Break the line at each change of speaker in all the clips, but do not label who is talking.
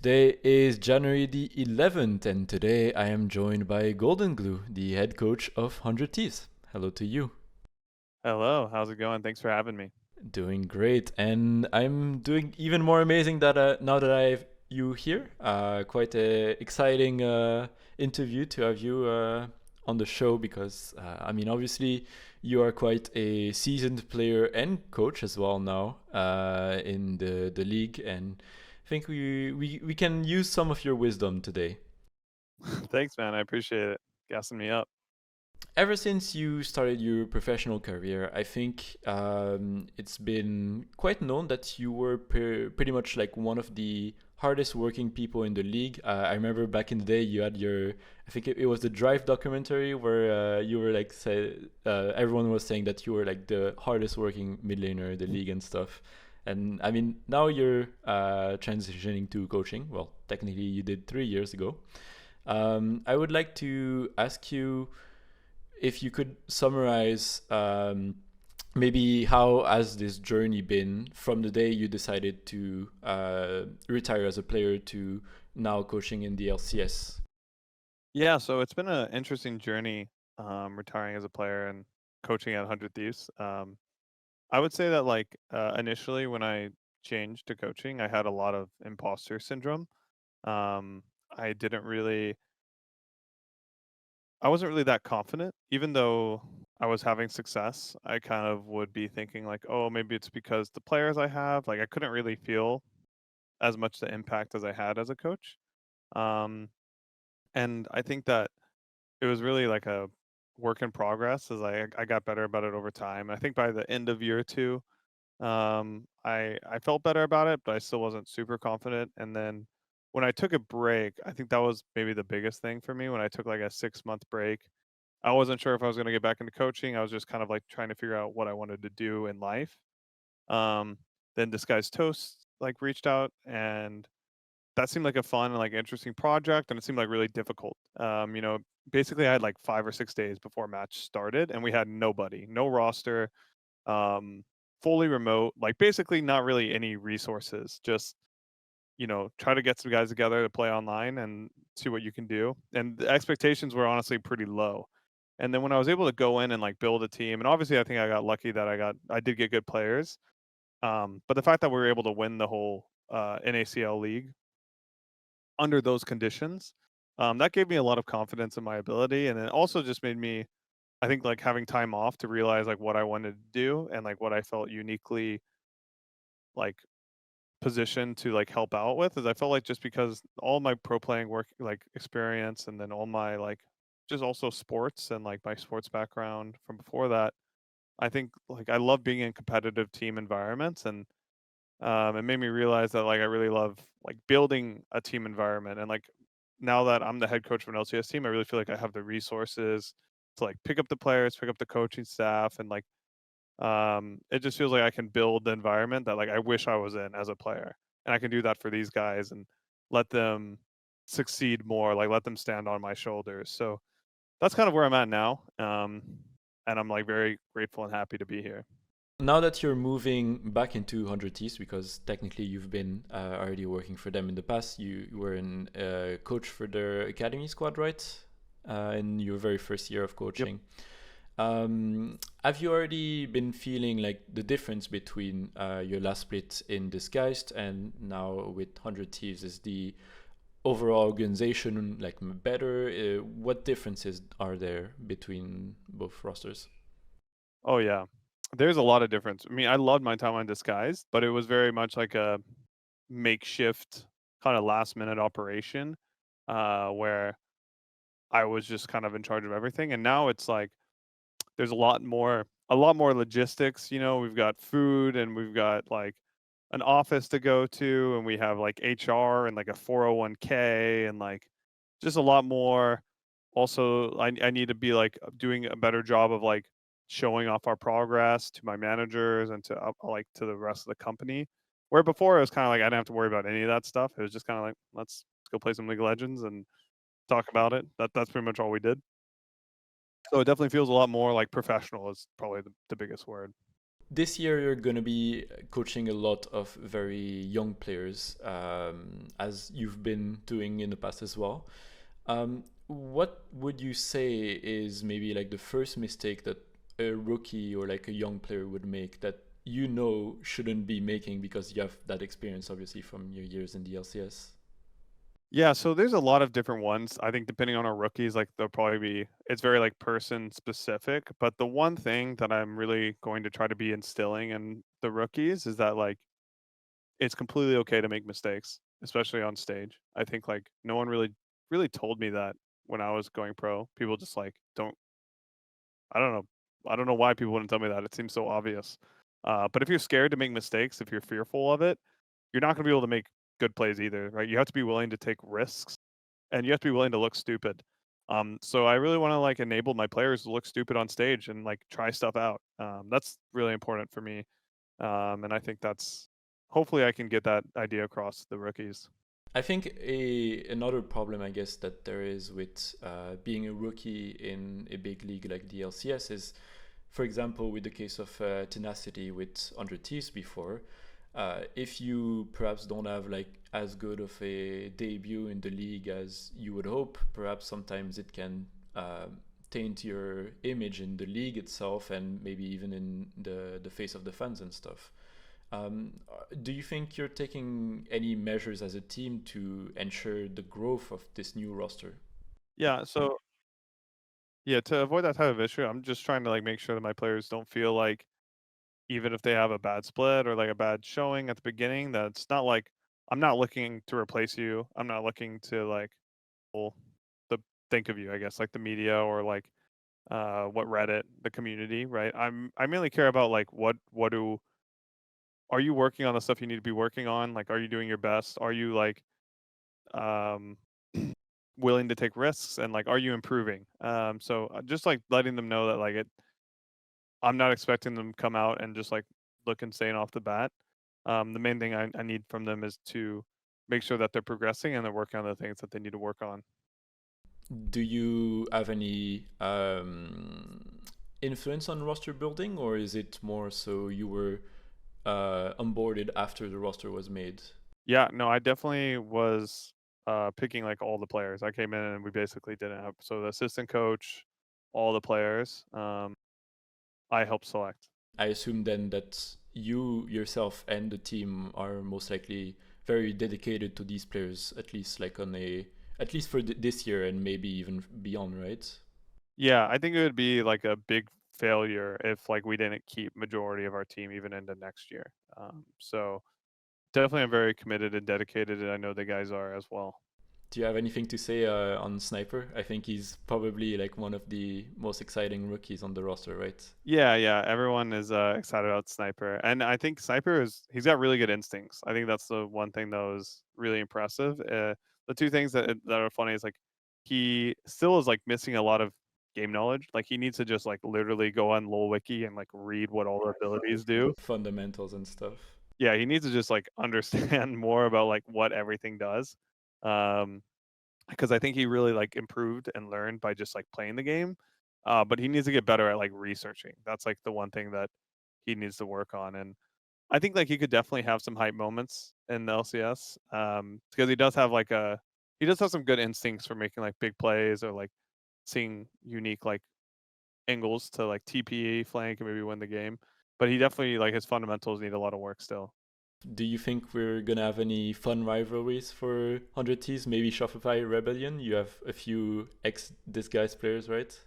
Today is January the 11th, and today I am joined by GoldenGlue, the head coach of 100 Thieves. Hello to you.
Hello, how's it going? Thanks for having me.
Doing great, and I'm doing even more amazing that now that I have you here. Quite a exciting interview to have you on the show because obviously you are quite a seasoned player and coach as well now in the league, and I think we can use some of your wisdom today.
Thanks, man. I appreciate it. Gassing me up.
Ever since you started your professional career, I think it's been quite known that you were pretty much like one of the hardest working people in the league. I remember back in the day, you had I think it was the Drive documentary where you were like, everyone was saying that you were like the hardest working mid laner in the league and stuff. And I mean, now you're transitioning to coaching. Well, technically, you did 3 years ago. I would like to ask you if you could summarize maybe how has this journey been from the day you decided to retire as a player to now coaching in the LCS.
Yeah, so it's been an interesting journey, retiring as a player and coaching at 100 Thieves. I would say that initially when I changed to coaching, I had a lot of imposter syndrome. Um, I didn't really, I wasn't really that confident, even though I was having success. I kind of would be thinking like, oh, maybe it's because the players I have, like I couldn't really feel as much the impact as I had as a coach. Um, And I think that it was really like a work in progress as I got better about it over time. I think by the end of year 2, I felt better about it, but I still wasn't super confident. And then when I took a break, I think that was maybe the biggest thing for me when I took like a 6-month break. I wasn't sure if I was gonna get back into coaching. I was just kind of like trying to figure out what I wanted to do in life. Um, then Disguised Toast like reached out and that seemed like a fun and, like, interesting project, and it seemed, like, really difficult. Basically, I had, like, 5 or 6 days before match started, and we had nobody, no roster, um, fully remote, like, basically not really any resources, just, try to get some guys together to play online and see what you can do, and the expectations were honestly pretty low. And then when I was able to go in and, like, build a team and obviously, I think I got lucky that I did get good players, but the fact that we were able to win the whole, NACL league under those conditions, that gave me a lot of confidence in my ability, and it also just made me, I think, like having time off to realize like what I wanted to do and like what I felt uniquely like positioned to like help out with. Is I felt like just because all my pro playing work like experience and then all my like just also sports and like my sports background from before that, I think like I love being in competitive team environments and it made me realize that like I really love like building a team environment and like now that I'm the head coach of an LCS team, I really feel like I have the resources to like pick up the players, pick up the coaching staff, and like it just feels like I can build the environment that like I wish I was in as a player, and I can do that for these guys and let them succeed more, like let them stand on my shoulders. So that's kind of where I'm at now, and I'm like very grateful and happy to be here.
Now that you're moving back into 100 Thieves, because technically you've been already working for them in the past, you were in coach for their academy squad, right? In your very first year of
Yep.
coaching. Have you already been feeling like the difference between your last split in Disguised and now with 100 Thieves? Is the overall organization like better? What differences are there between both rosters?
Oh yeah. There's a lot of difference. I mean, I loved my time on Disguised, but it was very much like a makeshift kind of last minute operation where I was just kind of in charge of everything. And now it's like there's a lot more logistics, we've got food and we've got like an office to go to and we have like HR and like a 401k and like just a lot more. Also, I need to be like doing a better job of like showing off our progress to my managers and to like to the rest of the company. Where before it was kind of like I didn't have to worry about any of that stuff. It was just kind of like let's go play some League of Legends and talk about it. That's pretty much all we did. So it definitely feels a lot more like professional is probably the biggest word.
This year you're going to be coaching a lot of very young players, as you've been doing in the past as well. What would you say is maybe like the first mistake that a rookie or like a young player would make that you know shouldn't be making because you have that experience obviously from your years in the LCS?
Yeah, so there's a lot of different ones. I think depending on our rookies, like they'll probably be it's very like person specific. But the one thing that I'm really going to try to be instilling in the rookies is that like it's completely okay to make mistakes, especially on stage. I think like no one really told me that when I was going pro. People just like don't I don't know. I don't know why people wouldn't tell me that. It seems so obvious. But if you're scared to make mistakes, if you're fearful of it, you're not going to be able to make good plays either, right? You have to be willing to take risks and you have to be willing to look stupid. So I really want to like enable my players to look stupid on stage and like try stuff out. That's really important for me, and I think that's hopefully I can get that idea across to the rookies.
I think another problem, I guess, that there is with being a rookie in a big league like the LCS is, for example, with the case of Tenacity with under Thieves before, if you perhaps don't have like as good of a debut in the league as you would hope, perhaps sometimes it can taint your image in the league itself and maybe even in the face of the fans and stuff. Do you think you're taking any measures as a team to ensure the growth of this new roster?
Yeah. So yeah, to avoid that type of issue, I'm just trying to like make sure that my players don't feel like even if they have a bad split or like a bad showing at the beginning, that's not like I'm not looking to replace you. I'm not looking to like people to think of you, I guess, like the media or like what Reddit, the community, right? I mainly care about like what do are you working on the stuff you need to be working on? Like are you doing your best? Are you like um willing to take risks and like are you improving? So just like letting them know that like I'm not expecting them to come out and just like look insane off the bat. The main thing I need from them is to make sure that they're progressing and they're working on the things that they need to work on.
Do you have any influence on roster building, or is it more so you were onboarded after the roster was made?
Yeah, no, I definitely was picking like all the players. I came in and we basically didn't have so the assistant coach, all the players. I helped select.
I assume then that you yourself and the team are most likely very dedicated to these players, at least like on a at least for this year and maybe even beyond, right?
Yeah, I think it would be like a big failure if like we didn't keep majority of our team even into next year. So definitely I'm very committed and dedicated, and I know the guys are as well.
Do you have anything to say on Sniper? I think he's probably like one of the most exciting rookies on the roster, right?
Yeah, yeah, everyone is excited about Sniper, and I think Sniper is he's got really good instincts. I think that's the one thing that was really impressive. The two things that are funny is like he still is like missing a lot of game knowledge. Like he needs to just like literally go on LoL Wiki and like read what all the abilities do.
Fundamentals and stuff.
Yeah, he needs to just like understand more about like what everything does. Um, because I think he really like improved and learned by just like playing the game. But he needs to get better at like researching. That's like the one thing that he needs to work on. And I think like he could definitely have some hype moments in the LCS. Because he does have some good instincts for making like big plays or like seeing unique like angles to like TPE flank and maybe win the game. But he definitely like his fundamentals need a lot of work still.
Do you think we're gonna have any fun rivalries for 100 Ts? Maybe Shopify Rebellion? You have a few ex disguised players, right?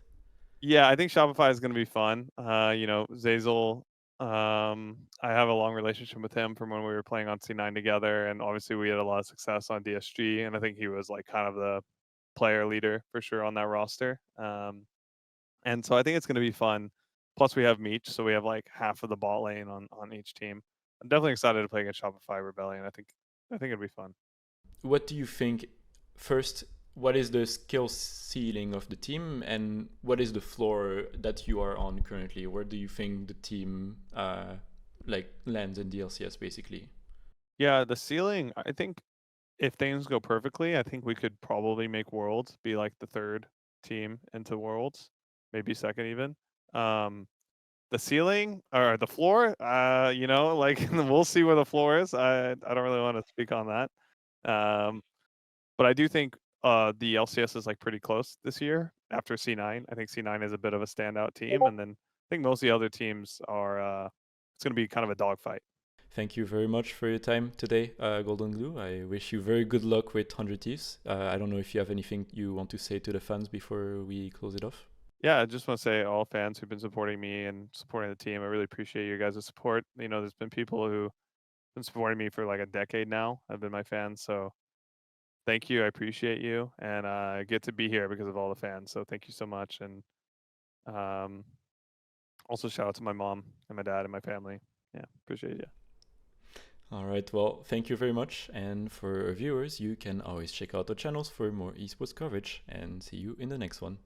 Yeah, I think Shopify is going to be fun. Zazel, I have a long relationship with him from when we were playing on C9 together, and obviously we had a lot of success on DSG, and I think he was like kind of the player leader for sure on that roster. And so I think it's going to be fun. Plus, we have Meech, so we have like half of the bot lane on each team. I'm definitely excited to play against Shopify Rebellion. I think it'll be fun.
What do you think? First, what is the skill ceiling of the team, and what is the floor that you are on currently? Where do you think the team like lands in DLCS basically?
Yeah, the ceiling. I think if things go perfectly, I think we could probably make Worlds be like the third team into Worlds, maybe second even. Um, The ceiling or the floor, like we'll see where the floor is. I don't really want to speak on that. But I do think the LCS is like pretty close this year after C9. I think C9 is a bit of a standout team, and then I think most of the other teams are. It's going to be kind of a dogfight.
Thank you very much for your time today, GoldenGlue. I wish you very good luck with 100 Thieves. I don't know if you have anything you want to say to the fans before we close it off.
Yeah, I just want to say all fans who've been supporting me and supporting the team, I really appreciate your guys' support. There's been people who've been supporting me for like a decade now. Have been my fans, so thank you. I appreciate you, and I get to be here because of all the fans. So thank you so much, and um, also shout out to my mom and my dad and my family. Yeah, appreciate you.
All right, well, thank you very much. And for our viewers, you can always check out our channels for more esports coverage, and see you in the next one.